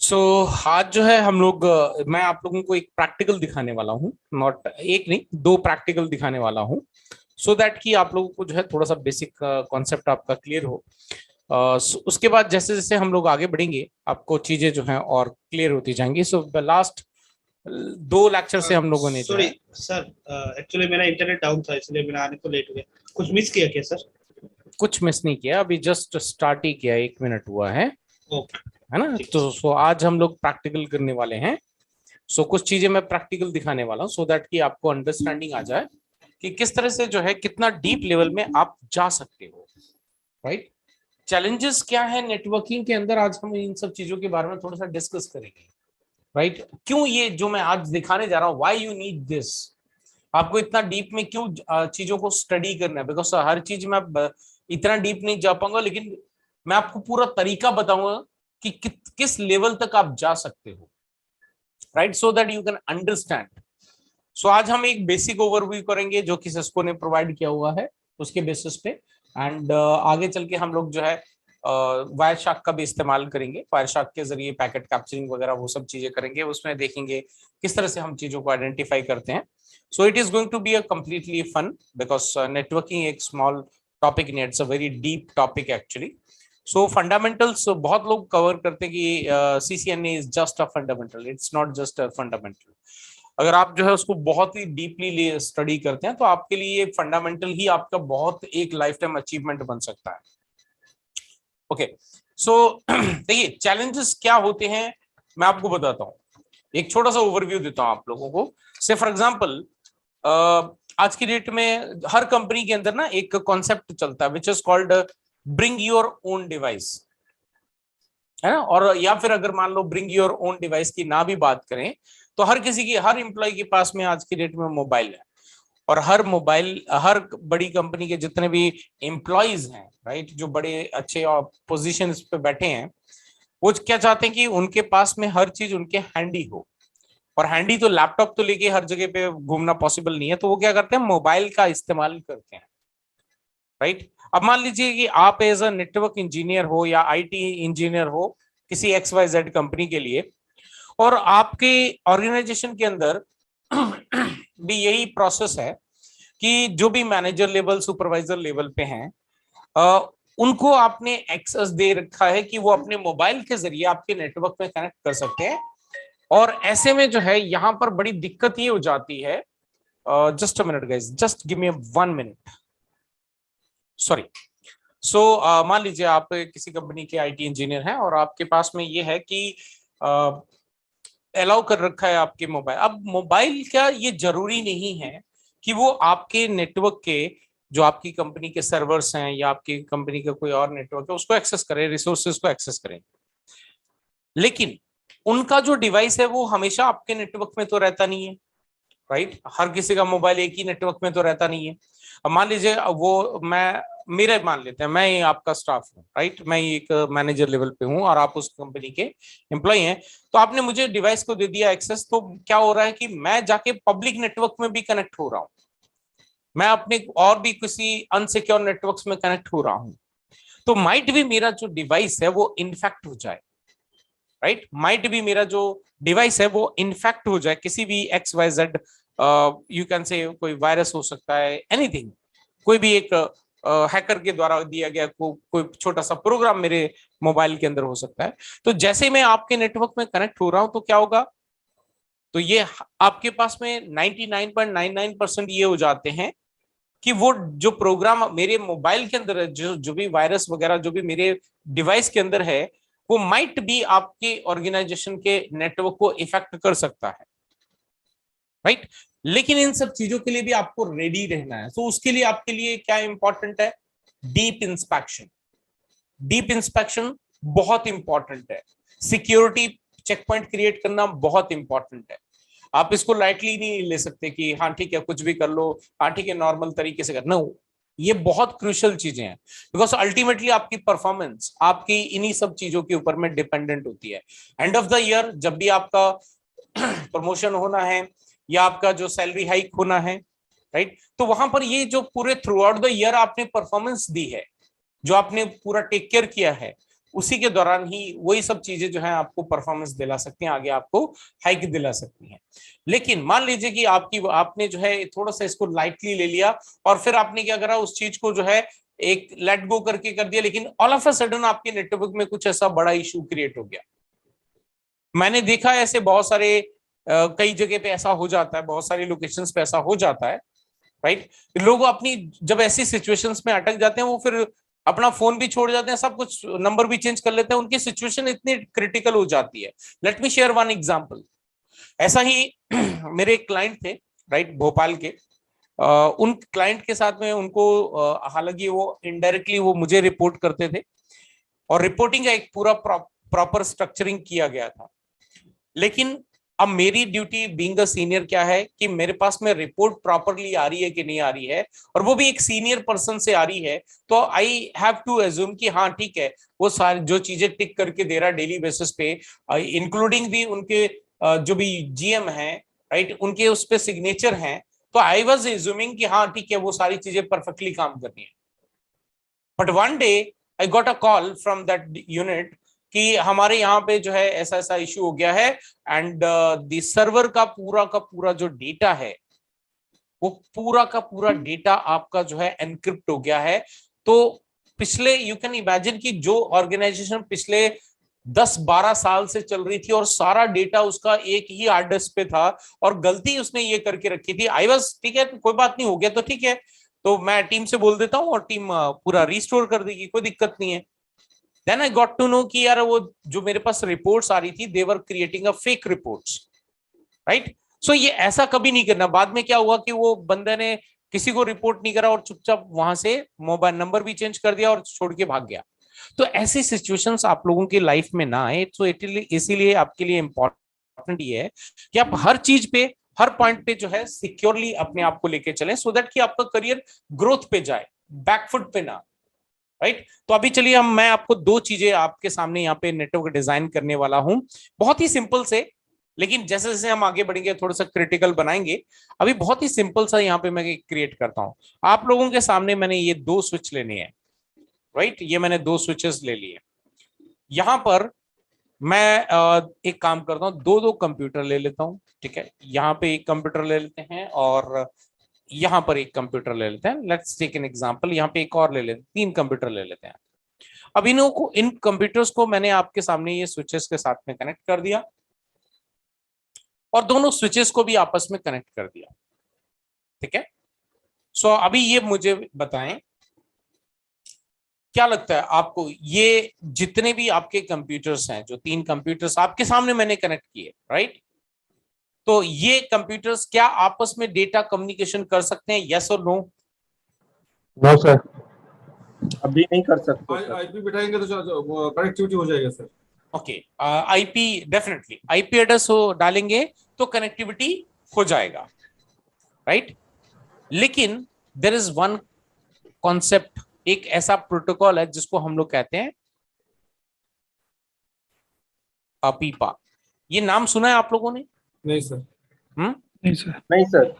सो आज जो है हम लोग मैं आप लोगों को एक प्रैक्टिकल दिखाने वाला हूँ। नॉट एक नहीं, दो प्रैक्टिकल दिखाने वाला हूँ। सो दैट कि आप लोगों को जो है थोड़ा सा बेसिक कॉन्सेप्ट आपका क्लियर हो। उसके बाद जैसे जैसे हम लोग आगे बढ़ेंगे आपको चीजें जो हैं और क्लियर होती जाएंगी। सो लास्ट दो लेक्चर से हम लोगों ने जो सॉरी है सर, एक्चुअली मेरा इंटरनेट डाउन था इसलिए मैंने आने को लेट हो गया। कुछ मिस किया क्या सर? कुछ मिस नहीं किया, अभी जस्ट स्टार्ट ही किया, 1 मिनट हुआ ओके। है ना। ठीक है तो सर। सो आज हम लोग प्रैक्टिकल करने वाले हैं। सो कुछ चीजें मैं प्रैक्टिकल दिखाने वाला हूँ सो दैट कि आपको अंडरस्टैंडिंग आ जाए कि किस तरह से जो है कितना डीप लेवल में आप जा सकते हो। राइट। चैलेंजेस क्या है नेटवर्किंग के अंदर, आज हम इन सब चीजों के बारे में थोड़ा सा डिस्कस करेंगे। राइट। क्यों ये जो मैं आज दिखाने जा रहा हूँ, व्हाई यू नीड दिस, आपको इतना डीप में क्यों चीजों को स्टडी करना है। बिकॉज हर चीज में इतना डीप नहीं जा पाऊंगा, लेकिन मैं आपको पूरा तरीका बताऊंगा कि किस लेवल तक आप जा सकते हो। Right, so that you can understand. So आज हम एक बेसिक ओवरव्यू करेंगे जो कि सिस्को ने प्रोवाइड किया हुआ है उसके बेसिस पे। एंड आगे चल के हम लोग जो है वायर शार्क का भी इस्तेमाल करेंगे। वायर शार्क के जरिए पैकेट कैप्चरिंग वगैरह वो सब चीजें करेंगे, उसमें देखेंगे किस तरह से हम चीजों को आइडेंटिफाई करते हैं। So it is going to be a completely fun because networking एक स्मॉल टॉपिक नहीं, it's a very deep topic actually. So fundamentals बहुत लोग कवर करते हैं कि CCNA is just a fundamental, it's not just a fundamental. अगर आप जो है उसको बहुत ही डीपली स्टडी करते हैं तो आपके लिए फंडामेंटल ही आपका बहुत एक लाइफ टाइम अचीवमेंट बन सकता है। ओके। सो देखिए चैलेंजेस क्या होते हैं मैं आपको बताता हूँ, एक छोटा सा ओवरव्यू देता हूँ आप लोगों को। से फॉर एग्जांपल आज की डेट में हर कंपनी के अंदर ना एक कॉन्सेप्ट चलता है which is called bring your own device, है ना। और या फिर अगर मान लो ब्रिंग योर ओन डिवाइस की ना भी बात करें तो हर किसी की, हर एम्प्लॉय के पास में आज की डेट में मोबाइल है। और हर मोबाइल, हर बड़ी कंपनी के जितने भी एम्प्लॉयज हैं, राइट, जो बड़े अच्छे पोजीशन पे बैठे हैं, वो क्या चाहते हैं कि उनके पास में हर चीज उनके हैंडी हो। और हैंडी तो लैपटॉप तो लेके हर जगह पे घूमना पॉसिबल नहीं है, तो वो क्या करते हैं, मोबाइल का इस्तेमाल करते हैं। राइट। अब मान लीजिए कि आप एज अ नेटवर्क इंजीनियर हो या आईटी इंजीनियर हो किसी एक्स वाई जेड कंपनी के लिए, और आपके ऑर्गेनाइजेशन के अंदर भी यही प्रोसेस है कि जो भी मैनेजर लेवल, सुपरवाइजर लेवल पे हैं, उनको आपने एक्सेस दे रखा है कि वो अपने मोबाइल के जरिए आपके नेटवर्क में कनेक्ट कर सकते हैं। और ऐसे में जो है यहाँ पर बड़ी दिक्कत ये हो जाती है। Just a minute guys, just give me 1 minute, sorry. So मान लीजिए आप किसी कंपनी के आईटी इंजीनियर हैं और आपके पास में ये है कि अलाउ कर रखा है आपके मोबाइल। अब मोबाइल क्या, ये जरूरी नहीं है कि वो आपके नेटवर्क के, जो आपकी कंपनी के सर्वर्स हैं या आपकी कंपनी का कोई और नेटवर्क है, उसको एक्सेस करें, रिसोर्सेज को एक्सेस करें। लेकिन उनका जो डिवाइस है वो हमेशा आपके नेटवर्क में तो रहता नहीं है। राइट, हर किसी का मोबाइल एक ही नेटवर्क में तो रहता नहीं है। अब मान लीजिए वो मैं, मेरे मान लेते हैं मैं ये आपका स्टाफ हूँ, राइट, मैं एक मैनेजर लेवल पे हूँ और आप उस कंपनी के एम्प्लॉय हैं। तो आपने मुझे डिवाइस को दे दिया एक्सेस, तो क्या हो रहा है कि मैं जाके पब्लिक नेटवर्क में भी कनेक्ट हो रहा हूँ, मैं अपने और भी किसी अनसिक्योर नेटवर्क्स में कनेक्ट हो रहा हूँ। तो माइट भी मेरा जो डिवाइस है वो इन्फेक्ट हो जाए। राइट, माइट भी मेरा जो डिवाइस है वो इन्फेक्ट हो जाए किसी भी X Y Z, you can say कोई वायरस हो सकता है, एनीथिंग, कोई भी एक हैकर के द्वारा दिया गया कोई छोटा सा प्रोग्राम मेरे मोबाइल के अंदर हो सकता है। तो जैसे मैं आपके नेटवर्क में कनेक्ट हो रहा हूं तो क्या होगा, तो ये आपके पास में 99.99% ये हो जाते हैं कि वो जो प्रोग्राम मेरे मोबाइल के अंदर है, जो जो भी वायरस वगैरह जो भी मेरे डिवाइस के अंदर है, वो माइट भी आपके ऑर्गेनाइजेशन के नेटवर्क को इफेक्ट कर सकता है। राइट। लेकिन इन सब चीजों के लिए भी आपको रेडी रहना है। तो उसके लिए आपके लिए क्या इंपॉर्टेंट है, डीप इंस्पेक्शन। डीप इंस्पेक्शन बहुत इंपॉर्टेंट है। सिक्योरिटी चेक पॉइंट क्रिएट करना बहुत इंपॉर्टेंट है। आप इसको लाइटली नहीं ले सकते कि हाँ ठीक है कुछ भी कर लो, हाँ ठीक है नॉर्मल तरीके से करना। ये बहुत क्रूशियल चीजें हैं बिकॉज अल्टीमेटली आपकी परफॉर्मेंस आपकी इन्हीं सब चीजों के ऊपर में डिपेंडेंट होती है। एंड ऑफ द ईयर जब भी आपका प्रमोशन होना है या आपका जो सैलरी हाइक होना है, राइट, तो वहां पर ये जो पूरे थ्रू आउट द ईयर आपने परफॉर्मेंस दी है, जो आपने पूरा टेक केयर किया है, उसी के दौरान ही वही सब चीजें जो है आपको परफॉर्मेंस दिला सकती हैं, आगे आपको हाइक दिला सकती हैं। लेकिन मान लीजिए कि आपने जो है थोड़ा सा इसको लाइटली ले लिया और फिर आपने क्या करा, उस चीज को जो है एक लेट गो करके कर दिया, लेकिन ऑल ऑफ अ सडन आपके नेटवर्क में कुछ ऐसा बड़ा इशू क्रिएट हो गया। मैंने देखा है ऐसे बहुत सारे कई जगह पे ऐसा हो जाता है, बहुत सारी लोकेशंस पे ऐसा हो जाता है, राइट। लोग अपनी जब ऐसी सिचुएशंस में अटक जाते हैं, वो फिर अपना फोन भी छोड़ जाते हैं, सब कुछ नंबर भी चेंज कर लेते हैं, उनकी सिचुएशन इतनी क्रिटिकल हो जाती है। Let me share one example. ऐसा ही मेरे एक क्लाइंट थे, राइट, भोपाल के। उन क्लाइंट के साथ में उनको हालांकि वो इनडायरेक्टली वो मुझे रिपोर्ट करते थे और रिपोर्टिंग का एक पूरा प्रॉपर स्ट्रक्चरिंग किया गया था। लेकिन अब मेरी ड्यूटी बीइंग अ सीनियर क्या है कि मेरे पास में रिपोर्ट प्रॉपरली आ रही है कि नहीं आ रही है, और वो भी एक सीनियर पर्सन से आ रही है, तो आई हैव टू एज्यूम कि हाँ ठीक है, वो सारी जो चीजें टिक करके दे रहा डेली बेसिस पे, इंक्लूडिंग भी उनके जो भी जीएम हैं, राइट, उनके उस पे सिग्नेचर हैं, तो आई वाज एज्यूमिंग कि हाँ ठीक है, वो सारी चीजें परफेक्टली काम कर रही है। But one day I got a call from that unit कि हमारे यहाँ पे जो है ऐसा ऐसा इश्यू हो गया है, एंड द सर्वर का पूरा जो डेटा है, वो पूरा का पूरा डेटा आपका जो है एनक्रिप्ट हो गया है। तो पिछले, यू कैन इमेजिन कि जो ऑर्गेनाइजेशन पिछले 10-12 साल से चल रही थी और सारा डेटा उसका एक ही हार्ड डिस्क पे था, और गलती उसने ये करके रखी थी। आई वाज ठीक है, कोई बात नहीं, हो गया तो ठीक है, तो मैं टीम से बोल देता हूँ और टीम पूरा रिस्टोर कर देगी, कोई दिक्कत नहीं है। Then I got to know कि यार वो जो मेरे पास रिपोर्ट्स आ रही थी, they were creating a fake reports, right. So ये ऐसा कभी नहीं करना। बाद में क्या हुआ कि वो बंदे ने किसी को रिपोर्ट नहीं करा और चुपचाप वहां से मोबाइल नंबर भी चेंज कर दिया और छोड़ के भाग गया। तो ऐसी सिचुएशंस आप लोगों की लाइफ में ना आए, तो इसीलिए आपके लिए इंपॉर्टेंट ये है कि आप हर चीज पे, हर पॉइंट पे जो है सिक्योरली अपने आप को लेके चलें, सो दैट कि आपका करियर ग्रोथ पे जाए, बैकफुट पे ना, राइट। तो अभी चलिए मैं आपको दो चीजें आपके सामने यहाँ पे नेटवर्क डिजाइन करने वाला हूं, बहुत ही सिंपल से, लेकिन जैसे जैसे हम आगे बढ़ेंगे थोड़ा सा क्रिटिकल बनाएंगे। अभी बहुत ही सिंपल सा यहाँ पे मैं क्रिएट करता हूँ। आप लोगों के सामने मैंने ये दो स्विच लेने हैं, राइट, ये मैंने दो स्विचेस ले लिए। यहाँ पर मैं एक काम करता हूँ, दो दो कंप्यूटर ले लेता हूँ, ठीक है। यहाँ पे एक कंप्यूटर ले लेते हैं और यहाँ पर एक कंप्यूटर ले लेते हैं। लेट्स टेक एन एग्जांपल, यहाँ पे एक और ले लेते हैं, तीन कंप्यूटर ले लेते हैं। अब इन कंप्यूटर्स को मैंने आपके सामने ये स्विचेस के साथ में कनेक्ट कर दिया और दोनों स्विचेस को भी आपस में कनेक्ट कर दिया, ठीक है। सो अभी ये मुझे बताएं, क्या लगता है आपको, ये जितने भी आपके कंप्यूटर्स हैं, जो तीन कंप्यूटर्स आपके सामने मैंने कनेक्ट किए, राइट, तो ये कंप्यूटर्स क्या आपस में डेटा कम्युनिकेशन कर सकते हैं, यस और नो? नो सर, अभी नहीं कर सकते सर। आईपी बिठाएंगे तो कनेक्टिविटी हो जाएगा sir. Okay, IP, definitely IP address हो डालेंगे तो कनेक्टिविटी हो जाएगा, राइट। लेकिन देयर इज वन कॉन्सेप्ट, एक ऐसा प्रोटोकॉल है जिसको हम लोग कहते हैं अपीपा। ये नाम सुना है आप लोगों ने? नहीं सर। नहीं सर। नहीं सर।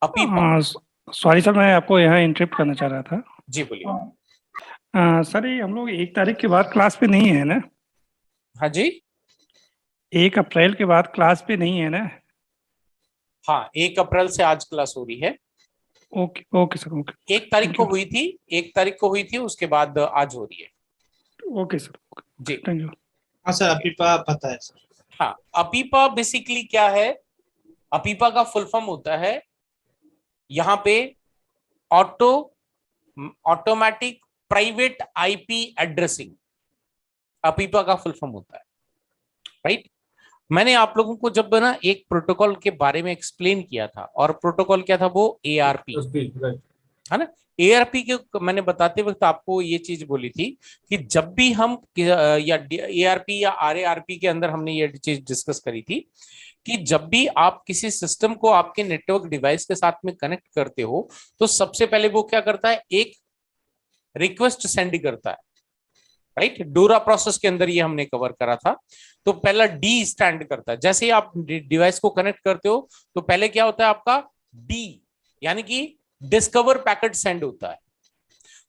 अपीपा, सॉरी सर, मैं आपको यहाँ इंटरप्ट करना चाह रहा था। जी बोलिए। सर ये हम लोग 1 तारीख के बाद क्लास पे नहीं है ना? हाँ जी, 1 अप्रैल के बाद क्लास पे नहीं है ना? हाँ, 1 अप्रैल से आज क्लास हो रही है। Okay okay sir, okay. 1 तारीख Thank को you. हुई थी, 1 तारीख को हुई थी, उसके बाद आज हो रही है। ओके सर, ओके, जी, थैंक यू। हाँ सर, अपीपा पता है सर। हाँ, अपीपा बेसिकली क्या है? अपीपा का फुल फॉर्म होता है यहाँ पे ऑटोमेटिक प्राइवेट आईपी एड्रेसिंग, अपीपा का फुल फॉर्म होता है, राइट। मैंने आप लोगों को जब ना एक प्रोटोकॉल के बारे में एक्सप्लेन किया था, और प्रोटोकॉल क्या था, वो एआरपी राइट। है ना। एआरपी के मैंने बताते वक्त आपको ये चीज बोली थी कि जब भी हम या एआरपी या आरएआरपी के अंदर हमने ये चीज डिस्कस करी थी कि जब भी आप किसी सिस्टम को आपके नेटवर्क डिवाइस के साथ में कनेक्ट करते हो, तो सबसे पहले वो क्या करता है, एक रिक्वेस्ट सेंड करता है, राइट। डोरा प्रोसेस के अंदर ये हमने कवर करा था। तो पहला डी स्टैंड करता है, जैसे ही आप डिवाइस को कनेक्ट करते हो तो पहले क्या होता है आपका डी, यानी कि डिस्कवर पैकेट सेंड होता है।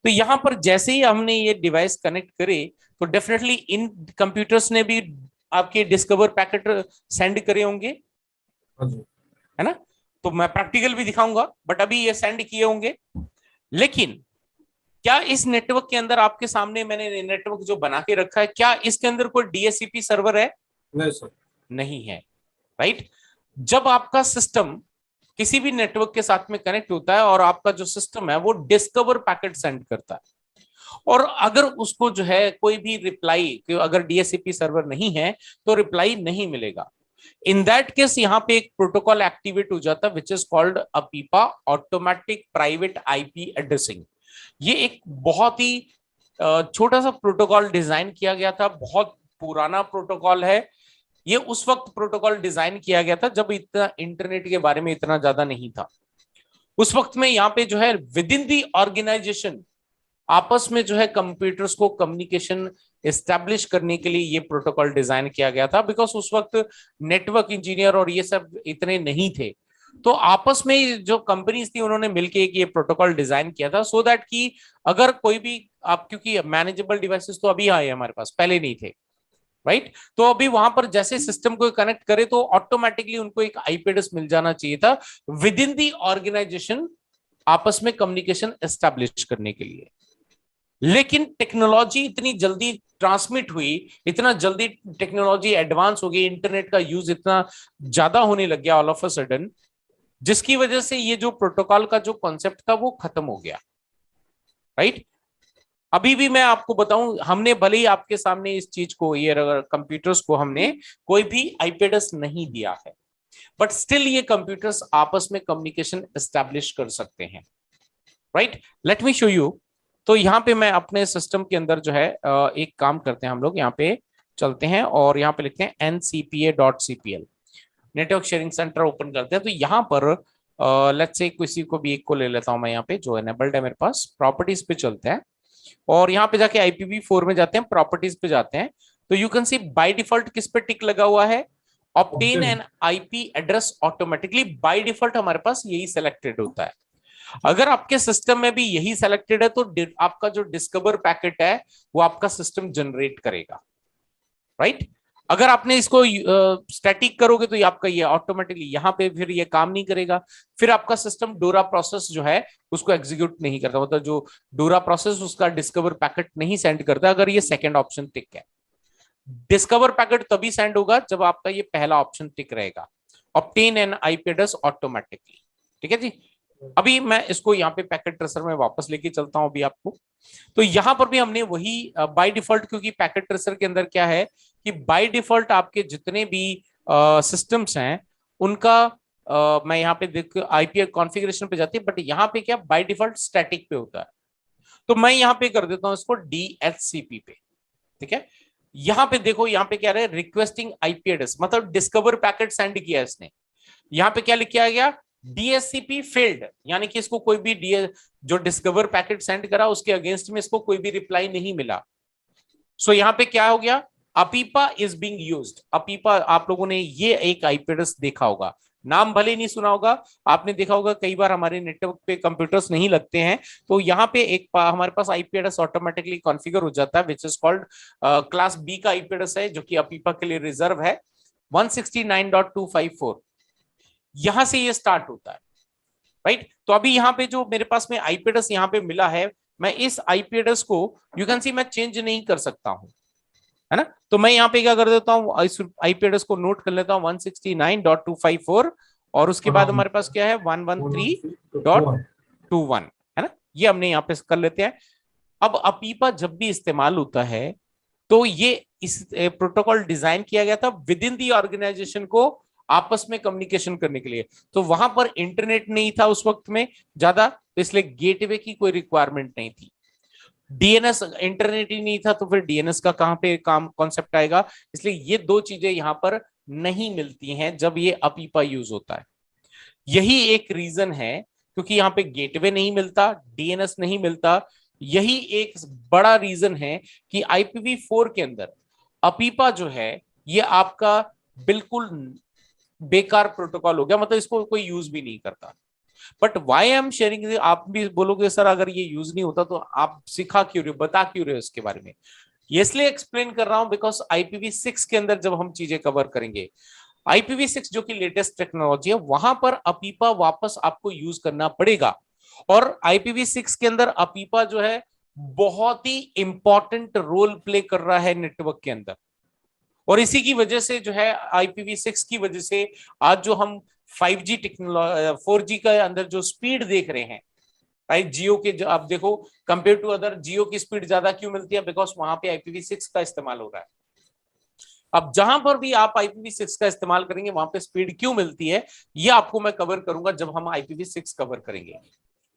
तो यहां पर जैसे ही हमने ये डिवाइस कनेक्ट करे, तो तो डेफिनेटली इन कंप्यूटर्स ने भी आपके डिस्कवर पैकेट सेंड करे होंगे, हाँ जी। है ना। तो मैं प्रैक्टिकल भी दिखाऊंगा, बट अभी ये सेंड किए होंगे। लेकिन क्या इस नेटवर्क के अंदर आपके सामने मैंने नेटवर्क जो बना के रखा है, क्या इसके अंदर कोई डीएचसीपी सर्वर है? नहीं सर। नहीं है, राइट। जब आपका सिस्टम किसी भी नेटवर्क के साथ में कनेक्ट होता है और आपका जो सिस्टम है वो डिस्कवर पैकेट सेंड करता है, और अगर उसको जो है कोई भी रिप्लाई, अगर डीएचसीपी सर्वर नहीं है तो रिप्लाई नहीं मिलेगा, इन दैट केस यहाँ पे एक प्रोटोकॉल एक्टिवेट हो जाता है which is called अपीपा, automatic private IP addressing. ये एक बहुत ही छोटा सा प्रोटोकॉल डिजाइन किया गया था, बहुत पुराना प्रोटोकॉल है। ये उस वक्त प्रोटोकॉल डिजाइन किया गया था जब इतना इंटरनेट के बारे में इतना ज्यादा नहीं था। उस वक्त में यहाँ पे जो है विद इन दी ऑर्गेनाइजेशन आपस में जो है कंप्यूटर्स को कम्युनिकेशन एस्टैब्लिश करने के लिए ये प्रोटोकॉल डिजाइन किया गया था, बिकॉज उस वक्त नेटवर्क इंजीनियर और ये सब इतने नहीं थे। तो आपस में जो कंपनीज थी उन्होंने मिलकर एक ये प्रोटोकॉल डिजाइन किया था, सो दैट कि अगर कोई भी आप, क्योंकि मैनेजेबल डिवाइसेस तो अभी आए हमारे पास, पहले नहीं थे, राइट। तो अभी वहां पर जैसे सिस्टम को कनेक्ट करे तो ऑटोमेटिकली उनको एक आईपी एड्रेस मिल जाना चाहिए था विद इन दी ऑर्गेनाइजेशन आपस में कम्युनिकेशन एस्टैब्लिश करने के लिए। लेकिन टेक्नोलॉजी इतनी जल्दी ट्रांसमिट हुई, इतना जल्दी टेक्नोलॉजी एडवांस हो गई, इंटरनेट का यूज इतना ज्यादा होने लग गया ऑल ऑफ अ सडन, जिसकी वजह से ये जो प्रोटोकॉल का जो कॉन्सेप्ट था वो खत्म हो गया, राइट। अभी भी मैं आपको बताऊं, हमने भले ही आपके सामने इस चीज को, ये कंप्यूटर्स को हमने कोई भी आईपी एड्रेस नहीं दिया है, बट स्टिल ये कंप्यूटर्स आपस में कम्युनिकेशन एस्टैब्लिश कर सकते हैं, right. Let me show you. तो यहाँ पे मैं अपने सिस्टम के अंदर जो है एक काम करते हैं, हम लोग यहाँ पे चलते हैं और यहाँ पे लिखते हैं ncpa.cpl, network sharing centre open करते हैं। तो यहाँ पर लेट्स से किसी को भी एक को ले लेता हूं मैं, यहाँ पे जो एनेबल्ड है मेरे पास, प्रॉपर्टीज पे चलते हैं और यहाँ पे जाके IPv4 में जाते हैं, प्रॉपर्टीज पे जाते हैं। तो you can C by default किस पे टिक लगा हुआ है, obtain N IP address automatically. By default हमारे पास यही सेलेक्टेड होता है। अगर आपके सिस्टम में भी यही सेलेक्टेड है तो आपका जो डिस्कवर पैकेट है वो आपका सिस्टम जनरेट करेगा, राइट। अगर आपने इसको स्टैटिक करोगे तो ये आपका ये ऑटोमेटिकली यहाँ पे फिर ये काम नहीं करेगा, फिर आपका सिस्टम डोरा प्रोसेस जो है उसको एग्जीक्यूट नहीं करता, मतलब जो डोरा प्रोसेस उसका डिस्कवर पैकेट नहीं सेंड करता अगर ये सेकंड ऑप्शन टिक है। डिस्कवर पैकेट तभी सेंड होगा जब आपका ये पहला ऑप्शन टिक रहेगा, obtain N IP address automatically, ठीक है जी। अभी मैं इसको यहाँ पे पैकेट ट्रेसर में वापस लेके चलता हूं अभी आपको। तो यहां पर भी हमने वही बाय डिफॉल्ट, क्योंकि पैकेट ट्रेसर के अंदर क्या है कि बाय डिफॉल्ट आपके जितने भी सिस्टम्स हैं उनका मैं यहाँ पे देख आईपी कॉन्फ़िगरेशन पे जाती है, बट यहाँ पे क्या बाय डिफॉल्ट स्टैटिक पे होता है। तो मैं यहाँ पे कर देता हूँ इसको DHCP पे, ठीक है। यहाँ पे देखो, यहाँ पे क्या रहा है, रिक्वेस्टिंग आईपी एड्रेस, मतलब डिस्कवर पैकेट सेंड किया इसने। यहाँ पे क्या लिखा गया, DHCP फेल्ड, यानी कि इसको कोई भी जो डिस्कवर पैकेट सेंड करा उसके अगेंस्ट में इसको कोई भी रिप्लाई नहीं मिला। सो यहाँ पे क्या हो गया, अपीपा इज बीइंग यूज्ड। अपीपा आप लोगों ने ये एक आईपी एड्रेस देखा होगा, नाम भले नहीं सुना होगा, आपने देखा होगा कई बार हमारे नेटवर्क पे कंप्यूटर्स नहीं लगते हैं तो यहाँ पे एक हमारे पास आईपी एड्रेस ऑटोमेटिकली कॉन्फ़िगर हो जाता है which is called class B का आईपी एड्रेस है, जो कि अपीपा के लिए रिजर्व है 169.254। यहां से ये स्टार्ट होता है, राइट। तो अभी यहाँ पे जो मेरे पास में आईपी एड्रेस यहाँ पे मिला है, मैं इस आईपी एड्रेस को यू कैन सी मैं चेंज नहीं कर सकता हूं, है ना। तो मैं यहाँ पे क्या कर देता हूँ, इस आईपी एड्रेस को नोट कर लेता हूँ 169.254 और उसके बाद हमारे पास क्या है 113.21, है ना। ये हमने यहाँ पे कर लेते हैं। अब अपीपा जब भी इस्तेमाल होता है तो ये इस प्रोटोकॉल डिजाइन किया गया था विद इन दी ऑर्गेनाइजेशन को आपस में कम्युनिकेशन करने के लिए। तो वहां पर इंटरनेट नहीं था उस वक्त में ज्यादा, तो इसलिए गेटवे की कोई रिक्वायरमेंट नहीं थी। डीएनएस, इंटरनेट ही नहीं था तो फिर डीएनएस का कहां पे काम कॉन्सेप्ट आएगा, इसलिए ये दो चीजें यहां पर नहीं मिलती हैं जब ये अपीपा यूज होता है। यही एक रीजन है क्योंकि यहाँ पे गेटवे नहीं मिलता, डीएनएस नहीं मिलता। यही एक बड़ा रीजन है कि IPv4 के अंदर अपीपा जो है ये आपका बिल्कुल बेकार प्रोटोकॉल हो गया, मतलब इसको कोई यूज भी नहीं करता। But why I am sharing, आप भी बोलोगे सर अगर ये यूज नहीं होता तो आप सिखा क्यों रहे हो, बता क्यों रहे हो इसके बारे में। ये इसलिए एक्सप्लेन कर रहा हूं बिकॉज IPv6 के अंदर जब हम चीजें कवर करेंगे, IPv6 जो कि लेटेस्ट टेक्नोलॉजी है, वहां पर अपीपा वापस आपको यूज करना पड़ेगा। और IPv6 के अंदर अपीपा जो है बहुत ही इंपॉर्टेंट रोल प्ले कर रहा है नेटवर्क के अंदर। और इसी की वजह से जो है IPv6 की वजह से आज जो हम 5G टेक्नोलॉजी 4G के अंदर जो स्पीड देख रहे हैं, राइट, जियो के जो आप देखो कंपेयर टू अदर, जियो की स्पीड ज्यादा क्यों मिलती है? बिकॉज वहां पे IPv6 का इस्तेमाल हो रहा है। अब जहां पर भी आप IPv6 का इस्तेमाल करेंगे वहां पे स्पीड क्यों मिलती है, ये आपको मैं कवर करूंगा जब हम IPv6 कवर करेंगे,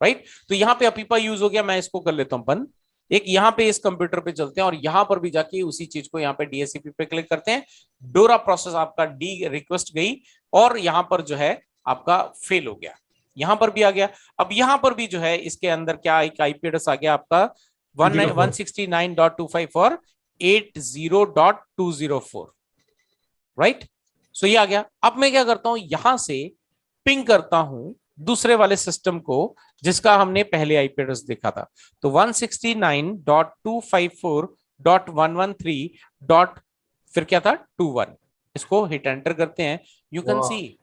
राइट। तो यहाँ पे अपीपा यूज हो गया, मैं इसको कर लेता हूं बंद। एक यहाँ पे इस कंप्यूटर पे चलते हैं और यहां पर भी जाके उसी चीज को यहाँ पे DHCP पे क्लिक करते हैं। डोरा प्रोसेस आपका डी रिक्वेस्ट गई और यहाँ पर जो है आपका फेल हो गया, यहां पर भी आ गया। अब यहां पर भी जो है इसके अंदर क्या एक IP एड्रेस आ गया आपका 169.25 और 80.204, राइट। सो ये आ गया। अब मैं क्या करता हूं, यहां से पिंग करता हूं दूसरे वाले सिस्टम को जिसका हमने पहले IP एड्रेस देखा था। तो 169.254.113. फिर क्या था 21, इसको हिट एंटर करते हैं। You can C,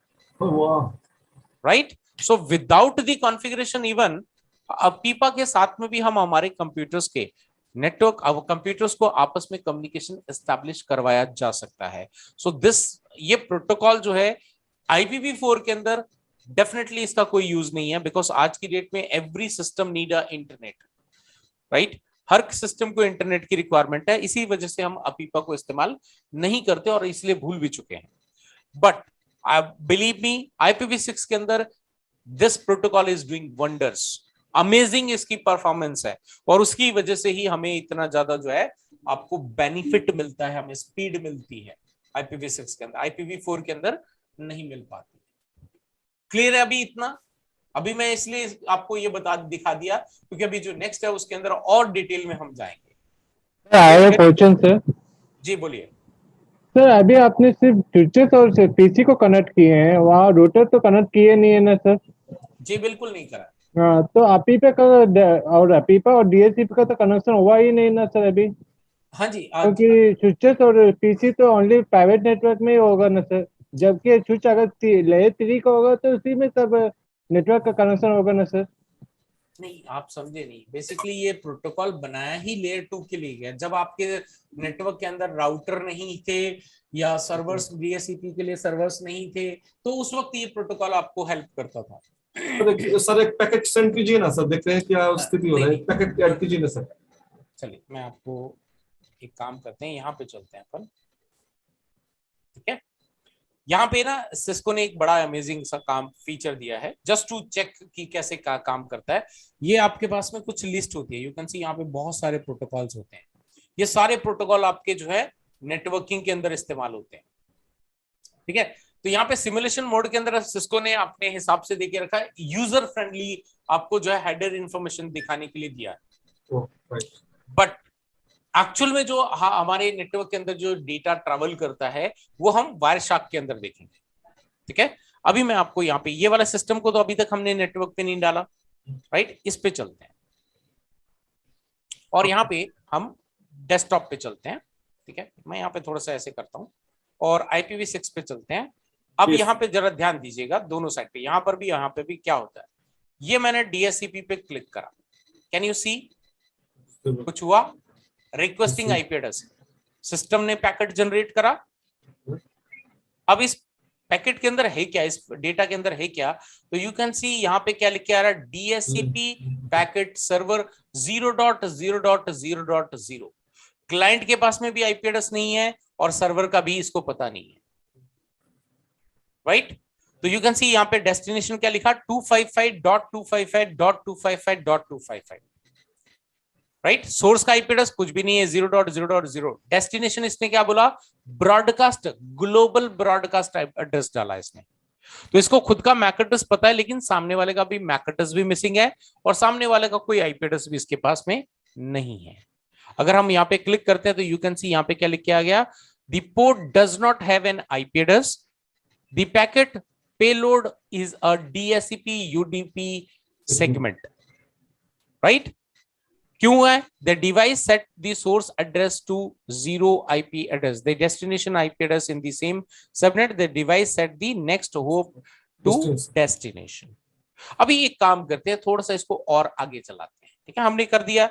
right. So without the configuration even अपीपा के साथ में भी हम हमारे कंप्यूटर्स के नेटवर्क कंप्यूटर्स को आपस में कम्युनिकेशन एस्टैब्लिश करवाया जा सकता है। सो दिस ये प्रोटोकॉल जो है IPv4 के अंदर डेफिनेटली इसका कोई यूज नहीं है, बिकॉज आज की डेट में every system need a internet, right. Her system को इंटरनेट की रिक्वायरमेंट है, इसी वजह से हम अपीपा को इस्तेमाल नहीं करते और इसलिए भूल भी चुके हैं। बट बिलीव मी, IPv6 के अंदर this protocol is doing wonders, amazing इसकी परफॉर्मेंस है और उसकी वजह से ही हमें इतना ज्यादा जो है आपको बेनिफिट मिलता है, हमें स्पीड मिलती है IPv6 के अंदर, IPv4 के अंदर नहीं मिल पाती। क्लियर है अभी इतना? अभी मैं इसलिए आपको ये दिखा दिया क्योंकि अभी जो नेक्स्ट है उसके अंदर और डिटेल में हम जाएंगे। I have question sir. जी बोलिए। सर अभी आपने सिर्फ स्विचेस और पीसी को कनेक्ट किए हैं, वहाँ रूटर तो कनेक्ट किए नहीं है ना सर? जी बिल्कुल नहीं करा। हाँ, तो अपीपा का और अपीपा और DHCP का तो कनेक्शन हुआ ही नहीं ना सर अभी, हाँ जी क्योंकि स्विचेस और पीसी तो ओनली प्राइवेट नेटवर्क में ही होगा ना सर, जबकि स्विच अगर लेयर 3 का होगा तो उसी में सब नेटवर्क का कनेक्शन होगा ना सर। नहीं, आप समझे नहीं। बेसिकली ये प्रोटोकॉल बनाया ही लेयर 2 के लिए गया। जब आपके नेटवर्क के अंदर राउटर नहीं थे या सर्वर्स, DHCP के लिए सर्वर्स नहीं थे, तो उस वक्त ये प्रोटोकॉल आपको हेल्प करता था। सर एक पैकेट सेंड कीजिए ना सर, देखते हैं क्या स्थिति हो रहा है। पैकेट ऐड कीजिए ना सर। चलिए मैं आपको एक काम करते हैं, यहाँ पे चलते हैं अपन, ठीक है। यहाँ पे ना सिस्को ने एक बड़ा अमेजिंग सा काम फीचर दिया है जस्ट टू चेक कि कैसे काम करता है। ये आपके पास में कुछ लिस्ट होती है, यू कैन सी यहाँ पे बहुत सारे प्रोटोकॉल्स होते हैं। ये सारे प्रोटोकॉल आपके जो है नेटवर्किंग के अंदर इस्तेमाल होते हैं, ठीक है। तो यहाँ पे सिमुलेशन मोड के अंदर सिस्को ने अपने हिसाब से देके रखा है, यूजर फ्रेंडली आपको जो है हेडर इंफॉर्मेशन दिखाने के लिए दिया है। बट एक्चुअल में जो हमारे नेटवर्क के अंदर जो डेटा ट्रैवल करता है वो हम वायरशार्क के अंदर देखेंगे, ठीक है। अभी मैं आपको यहाँ पे ये वाला सिस्टम को तो अभी तक हमने नेटवर्क पे नहीं डाला, राइट। इस पे चलते हैं और यहाँ पे हम डेस्कटॉप पे चलते हैं, ठीक है। मैं यहाँ पे थोड़ा सा ऐसे करता हूँ और IPv6 पे चलते हैं। अब यहाँ पे जरा ध्यान दीजिएगा दोनों साइड पे, यहाँ पर भी यहाँ पे भी क्या होता है। ये मैंने DHCP पे क्लिक करा, कैन यू सी कुछ हुआ? रिक्वेस्टिंग IP एड्रेस, सिस्टम ने पैकेट जनरेट करा। अब इस पैकेट के अंदर है क्या, इस डेटा के अंदर है क्या? तो यू कैन सी यहाँ पे क्या लिख के आ रहा है, DHCP पैकेट सर्वर 0.0.0.0। क्लाइंट के पास में भी IP एड्रेस नहीं है और सर्वर का भी इसको पता नहीं है, राइट। तो यू कैन सी यहाँ पे डेस्टिनेशन क्या लिखा, 255.255.255.255, राइट। सोर्स का IP एड्रेस कुछ भी नहीं है, 0.0.0। डेस्टिनेशन इसने क्या बोला, ब्रॉडकास्ट, ग्लोबल ब्रॉडकास्ट एड्रेस डाला इसने। तो इसको खुद का मैक एड्रेस पता है, लेकिन सामने वाले का भी मैक एड्रेस भी मिसिंग है और सामने वाले का कोई IP एड्रेस भी इसके पास में नहीं है। अगर हम यहाँ पे क्लिक करते हैं तो यू कैन सी यहाँ पे क्या लिख के आ गया, the port does not have an IP address, the packet payload is a DHCP UDP segment, right. क्यों है? The device set the source address to 0 IP address, the destination IP address in the same subnet, the device set the next hop to destination. अभी एक काम करते हैं, थोड़ा सा इसको और आगे चलाते हैं, ठीक है? हमने कर दिया,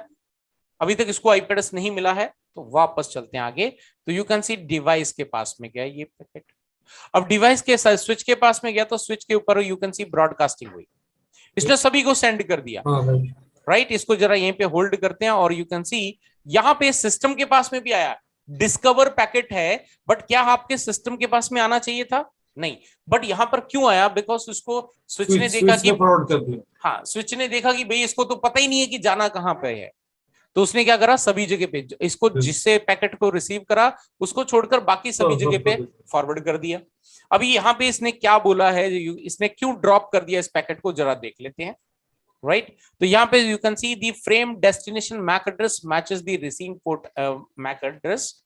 अभी तक इसको IP एड्रेस नहीं मिला है, तो वापस चलते हैं आगे। तो यू कैन सी डिवाइस के पास में गया ये पैकेट, अब डिवाइस के साथ स्विच के पास में गया, तो स्विच के ऊपर यू कैन सी ब्रॉडकास्टिंग हुई, इसने सभी को सेंड कर दिया, राइट? इसको जरा यहीं पे होल्ड करते हैं, और यू कैन सी यहां पे सिस्टम के पास में भी आया, डिस्कवर पैकेट है, बट क्या आपके सिस्टम के पास में आना चाहिए था? नहीं, बट यहां पर क्यों आया? बिकॉज उसको स्विच ने देखा कि फॉरवर्ड कर दिया। हाँ, स्विच ने देखा कि भाई इसको तो पता ही नहीं है कि जाना कहां पे है, तो उसने क्या करा, सभी जगह पे इसको, जिससे पैकेट को रिसीव करा उसको छोड़कर बाकी सभी जगह पे फॉरवर्ड कर दिया। अभी यहाँ पे इसने क्या बोला है, इसने क्यों ड्रॉप कर दिया इस पैकेट को, जरा देख लेते हैं, राइट? तो यहाँ पे you can see the frame destination MAC address matches the receiving port MAC address,